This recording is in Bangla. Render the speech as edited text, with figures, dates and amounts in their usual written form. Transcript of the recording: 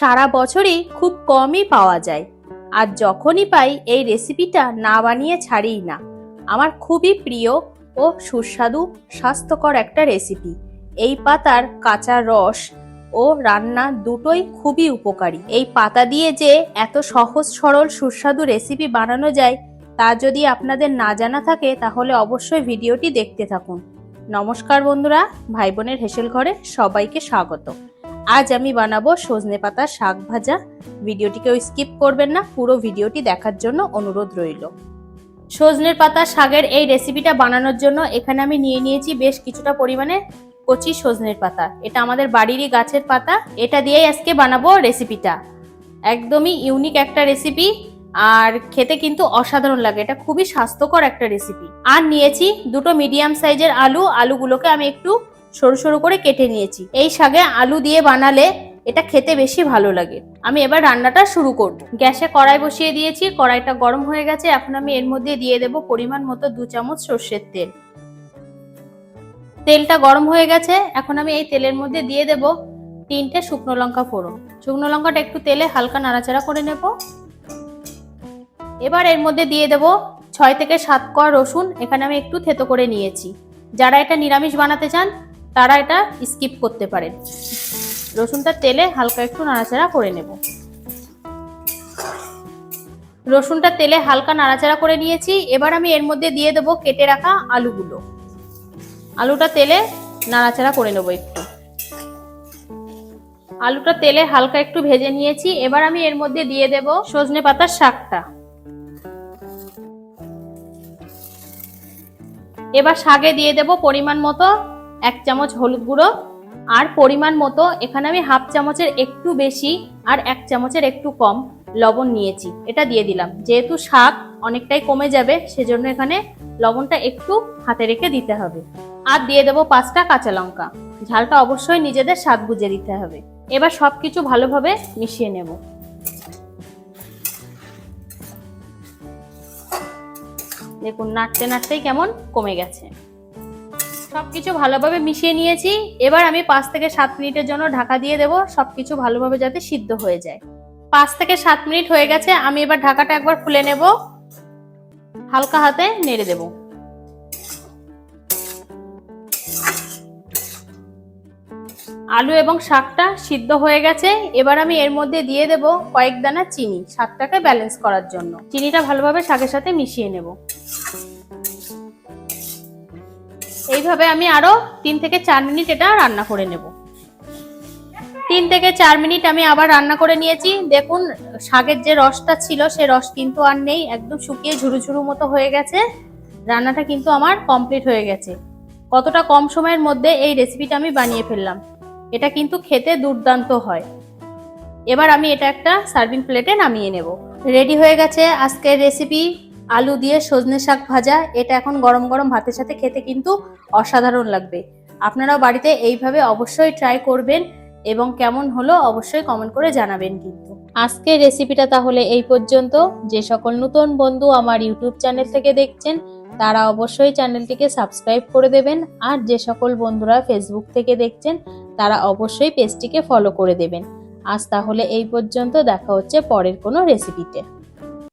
সারা বছরই খুব কমই পাওয়া যায়, আর যখনই পাই এই রেসিপিটা না বানিয়ে ছাড়িই না। আমার খুবই প্রিয় ও সুস্বাদু স্বাস্থ্যকর একটা রেসিপি। এই পাতার কাঁচা রস ও রান্না দুটোই খুবই উপকারী। এই পাতা দিয়ে যে এত সহজ সরল সুস্বাদু রেসিপি বানানো যায় তা যদি আপনাদের না জানা থাকে তাহলে অবশ্যই ভিডিওটি দেখতে থাকুন। নমস্কার বন্ধুরা, ভাই বোনের হেসেল ঘরে সবাইকে স্বাগত। আজ আমি বানাবো সজনে পাতার শাক ভাজা। ভিডিওটিকেও স্কিপ করবেন না, পুরো ভিডিওটি দেখার জন্য অনুরোধ রইল। সজনের পাতার শাকের এই রেসিপিটা বানানোর জন্য এখানে আমি নিয়ে নিয়েছি বেশ কিছুটা পরিমাণে কচি সজনের পাতা। এটা আমাদের বাড়িরই গাছের পাতা, এটা দিয়েই আজকে বানাবো রেসিপিটা। একদমই ইউনিক একটা রেসিপি, আর খেতে কিন্তু অসাধারণ লাগে। এটা খুবই স্বাস্থ্যকর একটা রেসিপি। আর নিয়েছি দুটো মিডিয়াম সাইজের আলুগুলোকে আমি একটু সরু সরু করে কেটে নিয়েছি। এই শাকে আলু দিয়ে বানালে এটা খেতে বেশি ভালো লাগে। আমি এবার রান্নাটা শুরু করব। গ্যাসে কড়াই বসিয়ে দিয়েছি, কড়াইটা গরম হয়ে গেছে। এখন আমি এর মধ্যে দিয়ে দেব পরিমাণ মতো 2 চামচ সর্ষের তেল। তেলটা গরম হয়ে গেছে, এখন আমি এই তেলের মধ্যে দিয়ে দেব 3টে শুকনো লঙ্কা ফোড়ন। শুকনো লঙ্কাটা একটু তেলে হালকা নাড়াচাড়া করে নেব। এবার এর মধ্যে দিয়ে দেব 6 থেকে 7 কোয়া রসুন। এখানে আমি একটু থেতো করে নিয়েছি। যারা এটা নিরামিষ বানাতে চান তারা এটা স্কিপ করতে পারেন। রসুনটা তেলে হালকা একটু নাড়াচাড়া করে নেব। রসুনটা তেলে হালকা নাড়াচাড়া করে নিয়েছি। এবার আমি এর মধ্যে দিয়ে দেব কেটে রাখা আলুগুলো। আলুটা তেলে নাড়াচাড়া করে নেব একটু। আলুটা তেলে হালকা একটু ভেজে নিয়েছি। এবার আমি এর মধ্যে দিয়ে দেব সজনে পাতার শাকটা। এবার শাকে দিয়ে দেব পরিমাণ মতো 1 চামচ হলুদ গুঁড়ো, আর পরিমাণ মতো এখানে আমি হাফ চামচের একটু বেশি আর 1 চামচের একটু কম লবণ নিয়েছি। এটা দিয়ে দিলাম। যেহেতু শাক অনেকটাই কমে যাবে সেজন্য এখানে লবণটা একটু হাতে রেখে দিতে হবে। আর দিয়ে দেব 5টা কাঁচা লঙ্কা। ঝালটা অবশ্যই নিজেদের স্বাদ বুঝে দিতে হবে। এবার সবকিছু ভালোভাবে মিশিয়ে নেব। দেখুন নাড়তে নাড়তেই কেমন কমে গেছে। সবকিছু ভালোভাবে মিশিয়ে নিয়েছি। এবার আমি 5 থেকে 7 মিনিটের জন্য ঢাকা দিয়ে দেব, সবকিছু ভালোভাবে যাতে সিদ্ধ হয়ে যায়। 5 থেকে 7 মিনিট হয়ে গেছে। আমি এবার ঢাকাটা একবার খুলে নেব, হালকা হাতে নেড়ে দেব। আলু এবং শাকটা সিদ্ধ হয়ে গেছে। এবার আমি এর মধ্যে দিয়ে দেব কয়েক দানা চিনি, স্বাদটাকে ব্যালেন্স করার জন্য। চিনিটা ভালোভাবে শাকের সাথে মিশিয়ে নেব। এইভাবে আমি আরো 3 থেকে 4 মিনিট এটা রান্না করে নেব। 3 থেকে 4 মিনিট আমি আবার রান্না করে নিয়েছি। দেখুন শাকের যে রসটা ছিল সে রস কিন্তু আর নেই, একদম শুকিয়ে ঝুরু ঝুরু মতো হয়ে গেছে। রান্নাটা কিন্তু আমার কমপ্লিট হয়ে গেছে। কতটা কম সময়ের মধ্যে এই রেসিপিটা আমি বানিয়ে ফেললাম। এটা কিন্তু খেতে দুর্দান্ত হয়। এবার আমি এটা একটা সার্ভিং প্লেটে নামিয়ে নেব। রেডি হয়ে গেছে আজকের রেসিপি, আলু দিয়ে সজনে শাক ভাজা। এটা এখন গরম গরম ভাতের সাথে খেতে কিন্তু অসাধারণ লাগবে। আপনারাও বাড়িতে এইভাবে অবশ্যই ট্রাই করবেন এবং কেমন হলো অবশ্যই কমেন্ট করে জানাবেন। কিন্তু আজকের রেসিপিটা তাহলে এই পর্যন্ত। যে সকল নতুন বন্ধু আমার ইউটিউব চ্যানেল থেকে দেখছেন তারা অবশ্যই চ্যানেলটিকে সাবস্ক্রাইব করে দেবেন, আর যে সকল বন্ধুরা ফেসবুক থেকে দেখছেন তারা অবশ্যই পেজটিকে ফলো করে দেবেন। আজ তাহলে এই পর্যন্ত, দেখা হচ্ছে পরের কোনো রেসিপিতে।